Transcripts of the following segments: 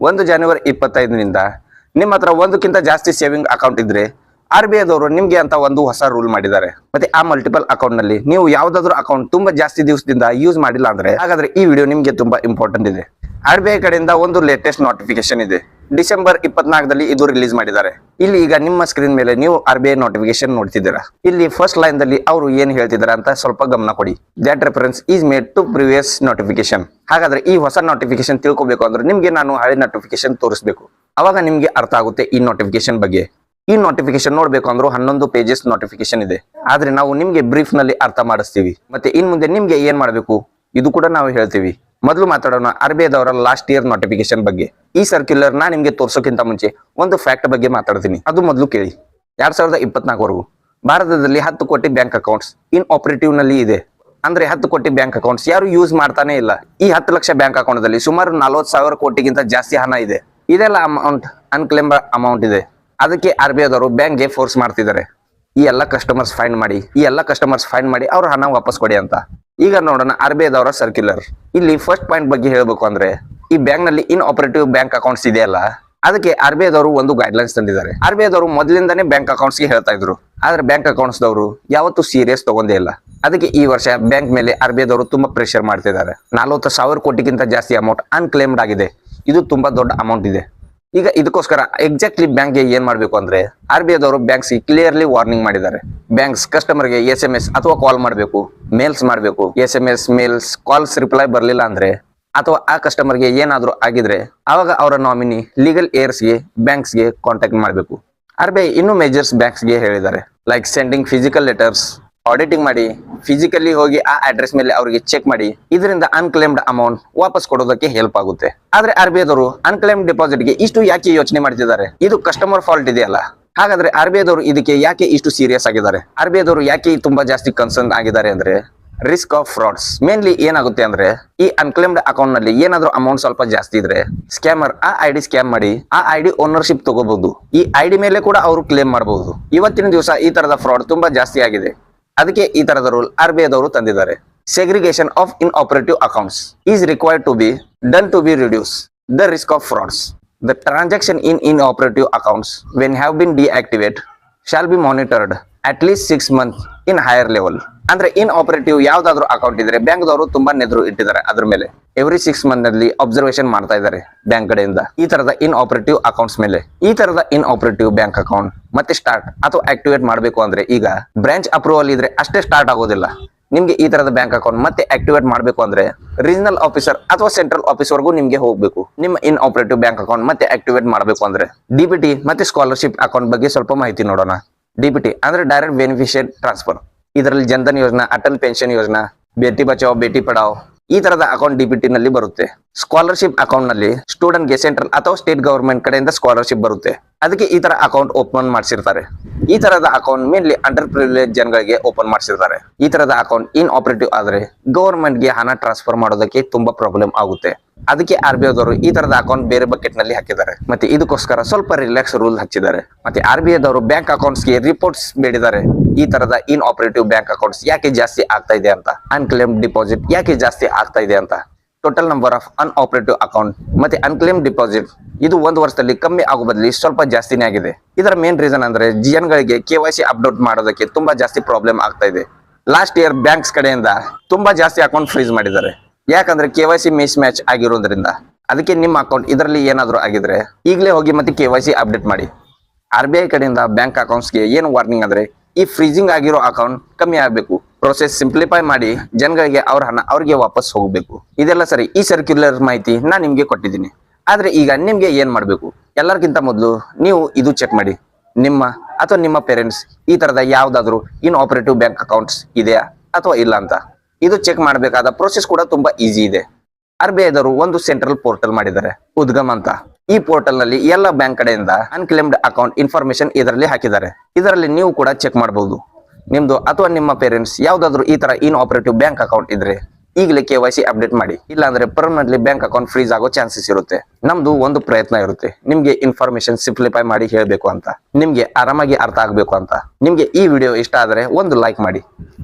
1 ಜನವರಿ 25ನಿಂದ ನಿಮ್ಮ ಹತ್ರ ಒಂದಕ್ಕಿಂತ ಜಾಸ್ತಿ ಸೇವಿಂಗ್ ಅಕೌಂಟ್ ಇದ್ರೆ RBI ದವರು ನಿಮ್ಗೆ ಅಂತ ಒಂದು ಹೊಸ ರೂಲ್ ಮಾಡಿದ್ದಾರೆ. ಮತ್ತೆ ಆ ಮಲ್ಟಿಪಲ್ ಅಕೌಂಟ್ ನಲ್ಲಿ ನೀವು ಯಾವ್ದಾದ್ರು ಅಕೌಂಟ್ ತುಂಬಾ ಜಾಸ್ತಿ ದಿವಸದಿಂದ ಯೂಸ್ ಮಾಡಿಲ್ಲ ಅಂದ್ರೆ ಹಾಗಾದ್ರೆ ಈ ವಿಡಿಯೋ ನಿಮ್ಗೆ ತುಂಬಾ ಇಂಪಾರ್ಟೆಂಟ್ ಇದೆ. RBI ಕಡೆಯಿಂದ ಒಂದು ಲೇಟೆಸ್ಟ್ ನೋಟಿಫಿಕೇಶನ್ ಇದೆ. ಡಿಸೆಂಬರ್ 24ರಲ್ಲಿ ಇದು ರಿಲೀಸ್ ಮಾಡಿದ್ದಾರೆ. ಇಲ್ಲಿ ಈಗ ನಿಮ್ಮ ಸ್ಕ್ರೀನ್ ಮೇಲೆ ನೀವು RBI ನೋಟಿಫಿಕೇಶನ್ ನೋಡ್ತಿದ್ದೀರಾ. ಇಲ್ಲಿ ಫಸ್ಟ್ ಲೈನ್ ದಲ್ಲಿ ಅವರು ಏನ್ ಹೇಳ್ತಿದ್ದಾರೆ ಅಂತ ಸ್ವಲ್ಪ ಗಮನ ಕೊಡಿ. That reference is made to previous notification. ಹಾಗಾದ್ರೆ ಈ ಹೊಸ ನೋಟಿಫಿಕೇಶನ್ ತಿಳ್ಕೊಬೇಕು ಅಂದ್ರೆ ನಿಮ್ಗೆ ನಾನು ಹಳೆ ನೋಟಿಫಿಕೇಶನ್ ತೋರಿಸಬೇಕು. ಅವಾಗ ನಿಮ್ಗೆ ಅರ್ಥ ಆಗುತ್ತೆ ಈ ನೋಟಿಫಿಕೇಶನ್ ಬಗ್ಗೆ. ಈ ನೋಟಿಫಿಕೇಶನ್ ನೋಡ್ಬೇಕು ಅಂದ್ರೆ 11 ಪೇಜಸ್ ನೋಟಿಫಿಕೇಶನ್ ಇದೆ. ಆದ್ರೆ ನಾವು ನಿಮ್ಗೆ ಬ್ರೀಫ್ ನಲ್ಲಿ ಅರ್ಥ ಮಾಡಿಸ್ತೀವಿ. ಮತ್ತೆ ಇನ್ ಮುಂದೆ ನಿಮ್ಗೆ ಏನ್ ಮಾಡ್ಬೇಕು ಇದು ಕೂಡ ನಾವು ಹೇಳ್ತೀವಿ. ಮೊದಲು ಮಾತಾಡೋಣ RBI ದವರ ಲಾಸ್ಟ್ ಇಯರ್ ನೋಟಿಫಿಕೇಶನ್ ಬಗ್ಗೆ. ಈ ಸರ್ಕ್ಯುಲರ್ ನಾ ನಿಮ್ಗೆ ತೋರ್ಸೋಕ್ಕಿಂತ ಮುಂಚೆ ಒಂದು ಫ್ಯಾಕ್ಟ್ ಬಗ್ಗೆ ಮಾತಾಡ್ತೀನಿ. ಅದು ಮೊದಲು ಕೇಳಿ. 2024ವರೆಗೂ ಭಾರತದಲ್ಲಿ 10 ಕೋಟಿ ಬ್ಯಾಂಕ್ ಅಕೌಂಟ್ಸ್ ಇನ್ ಆಪರೇಟಿವ್ ನಲ್ಲಿ ಇದೆ. ಅಂದ್ರೆ 10 ಕೋಟಿ ಬ್ಯಾಂಕ್ ಅಕೌಂಟ್ಸ್ ಯಾರು ಯೂಸ್ ಮಾಡ್ತಾನೆ ಇಲ್ಲ. ಈ 10 ಲಕ್ಷ ಬ್ಯಾಂಕ್ ಅಕೌಂಟ್ ದಲ್ಲಿ ಸುಮಾರು 40,000 ಕೋಟಿಗಿಂತ ಜಾಸ್ತಿ ಹಣ ಇದೆ. ಇದೆಲ್ಲ ಅಮೌಂಟ್ ಅನ್ಕ್ಲೇಮ್ಡ್ ಅಮೌಂಟ್ ಇದೆ. ಅದಕ್ಕೆ RBI ದವರು ಬ್ಯಾಂಕ್ಗೆ ಫೋರ್ಸ್ ಮಾಡ್ತಿದ್ದಾರೆ ಈ ಎಲ್ಲ ಕಸ್ಟಮರ್ಸ್ ಫೈಂಡ್ ಮಾಡಿ ಅವ್ರ ಹಣ ವಾಪಸ್ ಕೊಡಿ ಅಂತ. ಈಗ ನೋಡೋಣ RBI ದವರ ಸರ್ಕ್ಯುಲರ್. ಇಲ್ಲಿ ಫಸ್ಟ್ ಪಾಯಿಂಟ್ ಬಗ್ಗೆ ಹೇಳ್ಬೇಕು ಅಂದ್ರೆ ಈ ಬ್ಯಾಂಕ್ ನಲ್ಲಿ ಇನ್ ಆಪರೇಟಿವ್ ಬ್ಯಾಂಕ್ ಅಕೌಂಟ್ಸ್ ಇದೆಯಲ್ಲ, ಅದಕ್ಕೆ RBI ದವರು ಒಂದು ಗೈಡ್ಲೈನ್ಸ್ ತಂದಿದ್ದಾರೆ. RBI ದವರು ಮೊದಲಿಂದಾನೇ ಬ್ಯಾಂಕ್ ಅಕೌಂಟ್ಸ್ ಗೆ ಹೇಳ್ತಾ ಇದ್ರು. ಆದ್ರೆ ಬ್ಯಾಂಕ್ ಅಕೌಂಟ್ಸ್ ದವರು ಯಾವತ್ತೂ ಸೀರಿಯಸ್ ತಗೊಂಡೇ ಇಲ್ಲ. ಅದಕ್ಕೆ ಈ ವರ್ಷ ಬ್ಯಾಂಕ್ ಮೇಲೆ RBI ದವರು ತುಂಬಾ ಪ್ರೆಷರ್ ಮಾಡ್ತಿದ್ದಾರೆ. 40,000 ಕೋಟಿಗಿಂತ ಜಾಸ್ತಿ ಅಮೌಂಟ್ ಅನ್ಕ್ಲೇಮ್ಡ್ ಆಗಿದೆ. ಇದು ತುಂಬಾ ದೊಡ್ಡ ಅಮೌಂಟ್ ಇದೆ. ಈಗ ಇದಕ್ಕೋಸ್ಕರ ಎಕ್ಸಾಕ್ಟ್ಲಿ ಬ್ಯಾಂಕ್ಗೆ ಏನ್ ಮಾಡ್ಬೇಕು ಅಂದ್ರೆ RBI ದವರು ಬ್ಯಾಂಕ್ಸ್ ಕ್ಲಿಯರ್ಲಿ ವಾರ್ನಿಂಗ್ ಮಾಡಿದ್ದಾರೆ. ಬ್ಯಾಂಕ್ಸ್ ಕಸ್ಟಮರ್ಗೆ SMS ಅಥವಾ ಕಾಲ್ ಮಾಡಬೇಕು, ಮೇಲ್ಸ್ ಮಾಡಬೇಕು. SMS, ಮೇಲ್ಸ್, ಕಾಲ್ಸ್ ರಿಪ್ಲೈ ಬರ್ಲಿಲ್ಲ ಅಂದ್ರೆ ಅಥವಾ ಆ ಕಸ್ಟಮರ್ಗೆ ಏನಾದ್ರೂ ಆಗಿದ್ರೆ ಅವಾಗ ಅವರ ನಾಮಿನಿ ಲೀಗಲ್ ಏರ್ಸ್ಗೆ ಬ್ಯಾಂಕ್ಸ್ಗೆ ಕಾಂಟ್ಯಾಕ್ಟ್ ಮಾಡಬೇಕು. RBI ಇನ್ನೂ ಮೇಜರ್ಸ್ ಬ್ಯಾಂಕ್ಸ್ಗೆ ಹೇಳಿದ್ದಾರೆ. Like sending physical letters, auditing ಮಾಡಿ ಫಿಸಿಕಲಿ ಹೋಗಿ ಆ ಅಡ್ರೆಸ್ ಮೇಲೆ ಅವರಿಗೆ ಚೆಕ್ ಮಾಡಿ. ಇದರಿಂದ ಅನ್ಕ್ಲೇಮ್ಡ್ ಅಮೌಂಟ್ ವಾಪಸ್ ಕೊಡೋದಕ್ಕೆ ಹೆಲ್ಪ್ ಆಗುತ್ತೆ. ಆದ್ರೆ RBI ದವರು ಅನ್ಕ್ಲೇಮ್ಡ್ ಡೆಪಾಸಿಟ್ ಗೆ ಇಷ್ಟು ಯಾಕೆ ಯೋಚನೆ ಮಾಡ್ತಿದ್ದಾರೆ? ಇದು ಕಸ್ಟಮರ್ ಫಾಲ್ಟ್ ಇದೆಯಲ್ಲ. ಹಾಗಾದ್ರೆ RBI ದವರು ಇದಕ್ಕೆ ಯಾಕೆ ಇಷ್ಟು ಸೀರಿಯಸ್ ಆಗಿದ್ದಾರೆ? RBI ದವರು ಯಾಕೆ ತುಂಬಾ ಜಾಸ್ತಿ ಕನ್ಸರ್ನ್ ಆಗಿದ್ದಾರೆ ಅಂದ್ರೆ ರಿಸ್ಕ್ ಆಫ್ ಫ್ರಾಡ್ಸ್. ಮೇನ್ಲಿ ಏನಾಗುತ್ತೆ ಅಂದ್ರೆ ಈ ಅನ್ಕ್ಲೇಮ್ಡ್ ಅಕೌಂಟ್ ನಲ್ಲಿ ಏನಾದ್ರೂ ಅಮೌಂಟ್ ಸ್ವಲ್ಪ ಜಾಸ್ತಿ ಇದ್ರೆ ಸ್ಕ್ಯಾಮರ್ ಆ ID ಸ್ಕ್ಯಾಮ್ ಮಾಡಿ ಆ ID ಓನರ್ಶಿಪ್ ತಗೋಬಹುದು. ಈ ID ಮೇಲೆ ಕೂಡ ಅವರು ಕ್ಲೇಮ್ ಮಾಡಬಹುದು. ಇವತ್ತಿನ ದಿವಸ ಈ ತರದ ಫ್ರಾಡ್ ತುಂಬಾ ಜಾಸ್ತಿ ಆಗಿದೆ. ಅದಕ್ಕೆ ಈ ತರದ ರೂಲ್ RBI ದವರು ತಂದಿದ್ದಾರೆ. Segregation of inoperative accounts is required to be done to be reduce the risk of frauds. The transaction inoperative accounts when have been deactivate shall be monitored at least 6 months in higher level. ಅಂದ್ರೆ inoperative ಯಾವ್ದಾದ್ರು account ಇದ್ರೆ bank ದವರು ತುಂಬಾ ನೆದ್ರು ಇಟ್ಟಿದ್ದಾರೆ. ಅದ್ರ ಮೇಲೆ every 6 months ನಲ್ಲಿ ಅಬ್ಸರ್ವೇಷನ್ ಮಾಡ್ತಾ ಇದ್ದಾರೆ ಬ್ಯಾಂಕ್ ಕಡೆಯಿಂದ ಈ ತರದ ಇನ್ ಆಪರೇಟಿವ್ ಅಕೌಂಟ್ಸ್ ಮೇಲೆ. ಈ ತರದ ಇನ್ ಆಪರೇಟಿವ್ ಬ್ಯಾಂಕ್ ಅಕೌಂಟ್ ಮತ್ತೆ ಸ್ಟಾರ್ಟ್ ಅಥವಾ ಆಕ್ಟಿವೇಟ್ ಮಾಡಬೇಕು ಅಂದ್ರೆ ಈಗ ಬ್ರಾಂಚ್ ಅಪ್ರೂವಲ್ ಇದ್ರೆ ಅಷ್ಟೇ ಸ್ಟಾರ್ಟ್ ಆಗೋದಿಲ್ಲ. ನಿಮ್ಗೆ ಈ ತರದ ಬ್ಯಾಂಕ್ ಅಕೌಂಟ್ ಮತ್ತೆ ಆಕ್ಟಿವೇಟ್ ಮಾಡಬೇಕು ಅಂದ್ರೆ ರೀಜನಲ್ ಆಫೀಸರ್ ಅಥವಾ ಸೆಂಟ್ರಲ್ ಆಫೀಸ್ ವರೆಗೂ ನಿಮ್ಗೆ ಹೋಗ್ಬೇಕು. ನಿಮ್ಮ ಇನ್ ಆಪರೇಟಿವ್ ಬ್ಯಾಂಕ್ ಅಕೌಂಟ್ ಮತ್ತೆ ಆಕ್ಟಿವೇಟ್ ಮಾಡಬೇಕು ಅಂದ್ರೆ DBT ಮತ್ತೆ ಸ್ಕಾಲರ್ಶಿಪ್ ಅಕೌಂಟ್ ಬಗ್ಗೆ ಸ್ವಲ್ಪ ಮಾಹಿತಿ ನೋಡೋಣ. DBT ಅಂದ್ರೆ ಡೈರೆಕ್ಟ್ ಬೆನಿಫಿಷಿಯರಿ ಟ್ರಾನ್ಸ್ಫರ್. ಇದರಲ್ಲಿ ಜನ್ಧನ್ ಯೋಜನಾ, ಅಟಲ್ ಪೆನ್ಷನ್ ಯೋಜನಾ, ಬೇಟಿ ಬಚಾವ್ ಬೇಟಿ ಪಡಾವ್ ಈ ತರದ ಅಕೌಂಟ್ DBT ನಲ್ಲಿ ಬರುತ್ತೆ. ಸ್ಕಾಲರ್ಶಿಪ್ ಅಕೌಂಟ್ ನಲ್ಲಿ ಸ್ಟೂಡೆಂಟ್ ಗೆ ಸೆಂಟ್ರಲ್ ಅಥವಾ ಸ್ಟೇಟ್ ಗವರ್ಮೆಂಟ್ ಕಡೆಯಿಂದ ಸ್ಕಾಲರ್ಶಿಪ್ ಬರುತ್ತೆ. ಅದಕ್ಕೆ ಈ ತರ ಅಕೌಂಟ್ ಓಪನ್ ಮಾಡಿಸಿರ್ತಾರೆ. ಈ ತರದ ಅಕೌಂಟ್ ಮೇನ್ಲಿ ಅಂಡರ್ ಪ್ರಿವಿಲೇಜ್ ಜನಗಳಿಗೆ ಓಪನ್ ಮಾಡಿಸಿರ್ತಾರೆ. ಈ ತರದ ಅಕೌಂಟ್ ಇನ್ ಆಪರೇಟಿವ್ ಆದ್ರೆ ಗವರ್ಮೆಂಟ್ ಗೆ ಹಣ ಟ್ರಾನ್ಸ್ಫರ್ ಮಾಡೋದಕ್ಕೆ ತುಂಬಾ ಪ್ರಾಬ್ಲಮ್ ಆಗುತ್ತೆ. ಅದಕ್ಕೆ RBI ದವರು ಈ ತರದ ಅಕೌಂಟ್ ಬೇರೆ ಬಕೆಟ್ ನಲ್ಲಿ ಹಾಕಿದ್ದಾರೆ. ಮತ್ತೆ ಇದಕ್ಕೋಸ್ಕರ ಸ್ವಲ್ಪ ರಿಲ್ಯಾಕ್ಸ್ ರೂಲ್ ಹಚ್ಚಿದ್ದಾರೆ. ಮತ್ತೆ RBI ದವರು ಬ್ಯಾಂಕ್ ಅಕೌಂಟ್ಸ್ ಗೆ ರಿಪೋರ್ಟ್ಸ್ ಬೇಡಿದ್ದಾರೆ. ಈ ತರದ ಇನ್ ಆಪರೇಟಿವ್ ಬ್ಯಾಂಕ್ ಅಕೌಂಟ್ಸ್ ಯಾಕೆ ಜಾಸ್ತಿ ಆಗ್ತಾ ಇದೆ ಅಂತ, ಅನ್ಕ್ಲೇಮ್ಡ್ ಡಿಪಾಸಿಟ್ ಯಾಕೆ ಜಾಸ್ತಿ ಆಗ್ತಾ ಇದೆ ಅಂತ, ಟೋಟಲ್ ನಂಬರ್ ಆಫ್ ಅನ್ಆಪರೇಟಿವ್ ಅಕೌಂಟ್ ಮತ್ತೆ ಅನ್ಕ್ಲೇಮ್ಡ್ ಡಿಪಾಸಿಟ್ ಇದು 1 ವರ್ಷದಲ್ಲಿ ಕಮ್ಮಿ ಆಗೋ ಬದಲಿ ಸ್ವಲ್ಪ ಜಾಸ್ತಿನೇ ಆಗಿದೆ. ಇದರ ಮೇನ್ ರೀಸನ್ ಅಂದ್ರೆ ಜನಗಳಿಗೆ KYC ಅಪ್ಡೇಟ್ ಮಾಡೋದಕ್ಕೆ ತುಂಬಾ ಜಾಸ್ತಿ ಪ್ರಾಬ್ಲಮ್ ಆಗ್ತಾ ಇದೆ. ಲಾಸ್ಟ್ ಇಯರ್ ಬ್ಯಾಂಕ್ಸ್ ಕಡೆಯಿಂದ ತುಂಬಾ ಜಾಸ್ತಿ ಅಕೌಂಟ್ ಫ್ರೀಸ್ ಮಾಡಿದ್ದಾರೆ. ಯಾಕಂದ್ರೆ KYC ಮಿಸ್ ಮ್ಯಾಚ್ ಆಗಿರೋದ್ರಿಂದ. ಅದಕ್ಕೆ ನಿಮ್ಮ ಅಕೌಂಟ್ ಇದರಲ್ಲಿ ಏನಾದ್ರೂ ಆಗಿದ್ರೆ ಈಗಲೇ ಹೋಗಿ ಮತ್ತೆ KYC ಅಪ್ಡೇಟ್ ಮಾಡಿ. RBI ಕಡೆಯಿಂದ ಬ್ಯಾಂಕ್ ಅಕೌಂಟ್ಸ್ ಗೆ ಏನು ವಾರ್ನಿಂಗ್ ಅಂದ್ರೆ ಈ ಫ್ರೀಜಿಂಗ್ ಆಗಿರೋ ಅಕೌಂಟ್ ಕಮ್ಮಿ ಆಗಬೇಕು. ಪ್ರೊಸೆಸ್ ಸಿಂಪ್ಲಿಫೈ ಮಾಡಿ ಜನಗಳಿಗೆ ಅವ್ರ ಹಣ ಅವ್ರಿಗೆ ವಾಪಸ್ ಹೋಗಬೇಕು. ಇದೆಲ್ಲ ಸರಿ. ಈ ಸರ್ಕ್ಯುಲರ್ ಮಾಹಿತಿ ನಾನು ನಿಮ್ಗೆ ಕೊಟ್ಟಿದ್ದೀನಿ. ಆದ್ರೆ ಈಗ ನಿಮ್ಗೆ ಏನ್ ಮಾಡ್ಬೇಕು? ಎಲ್ಲರಿಗಿಂತ ಮೊದಲು ನೀವು ಇದು ಚೆಕ್ ಮಾಡಿ. ನಿಮ್ಮ ಅಥವಾ ನಿಮ್ಮ ಪೇರೆಂಟ್ಸ್ ಈ ತರದ ಯಾವ್ದಾದ್ರು ಇನ್ ಆಪರೇಟಿವ್ ಬ್ಯಾಂಕ್ ಅಕೌಂಟ್ಸ್ ಇದೆಯಾ ಅಥವಾ ಇಲ್ಲ ಅಂತ. ಇದು ಚೆಕ್ ಮಾಡಬೇಕಾದ ಪ್ರೊಸೆಸ್ ಕೂಡ ತುಂಬಾ ಈಸಿ ಇದೆ. RBI ದವರು ಒಂದು ಸೆಂಟ್ರಲ್ ಪೋರ್ಟಲ್ ಮಾಡಿದ್ದಾರೆ, ಉದ್ಗಮ್ ಅಂತ. ಈ ಪೋರ್ಟಲ್ ನಲ್ಲಿ ಎಲ್ಲ ಬ್ಯಾಂಕ್ ಕಡೆಯಿಂದ ಅನ್ಕ್ಲೇಮ್ಡ್ ಅಕೌಂಟ್ ಇನ್ಫಾರ್ಮೇಶನ್ ಇದರಲ್ಲಿ ಹಾಕಿದ್ದಾರೆ. ಇದರಲ್ಲಿ ನೀವು ಕೂಡ ಚೆಕ್ ಮಾಡಬಹುದು. ನಿಮ್ದು ಅಥವಾ ನಿಮ್ಮ ಪೇರೆಂಟ್ಸ್ ಯಾವ್ದಾದ್ರು ಈ ತರ ಇನ್ ಆಪರೇಟಿವ್ ಬ್ಯಾಂಕ್ ಅಕೌಂಟ್ ಇದ್ರೆ ಈಗಲೇ KYC ಅಪ್ಡೇಟ್ ಮಾಡಿ. ಇಲ್ಲ ಅಂದ್ರೆ ಪರ್ಮನೆಂಟ್ಲಿ ಬ್ಯಾಂಕ್ ಅಕೌಂಟ್ ಫ್ರೀಸ್ ಆಗೋ ಚಾನ್ಸಸ್ ಇರುತ್ತೆ. ನಮ್ದು ಒಂದು ಪ್ರಯತ್ನ ಇರುತ್ತೆ ನಿಮ್ಗೆ ಇನ್ಫಾರ್ಮೇಶನ್ ಸಿಂಪ್ಲಿಫೈ ಮಾಡಿ ಹೇಳಬೇಕು ಅಂತ, ನಿಮ್ಗೆ ಆರಾಮಾಗಿ ಅರ್ಥ ಆಗ್ಬೇಕು ಅಂತ. ನಿಮ್ಗೆ ಈ ವಿಡಿಯೋ ಇಷ್ಟ ಆದ್ರೆ ಒಂದು ಲೈಕ್ ಮಾಡಿ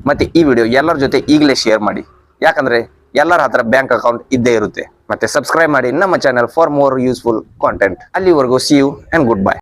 ಮತ್ತೆ ಈ ವಿಡಿಯೋ ಎಲ್ಲರ ಜೊತೆ ಈಗಲೇ ಶೇರ್ ಮಾಡಿ. ಯಾಕಂದ್ರೆ ಎಲ್ಲರ ಹತ್ರ ಬ್ಯಾಂಕ್ ಅಕೌಂಟ್ ಇದ್ದೇ ಇರುತ್ತೆ. ಮತ್ತೆ ಸಬ್ಸ್ಕ್ರೈಬ್ ಮಾಡಿ ನಮ್ಮ channel for more useful content. ಅಲ್ಲಿವರೆಗೂ see you and good by.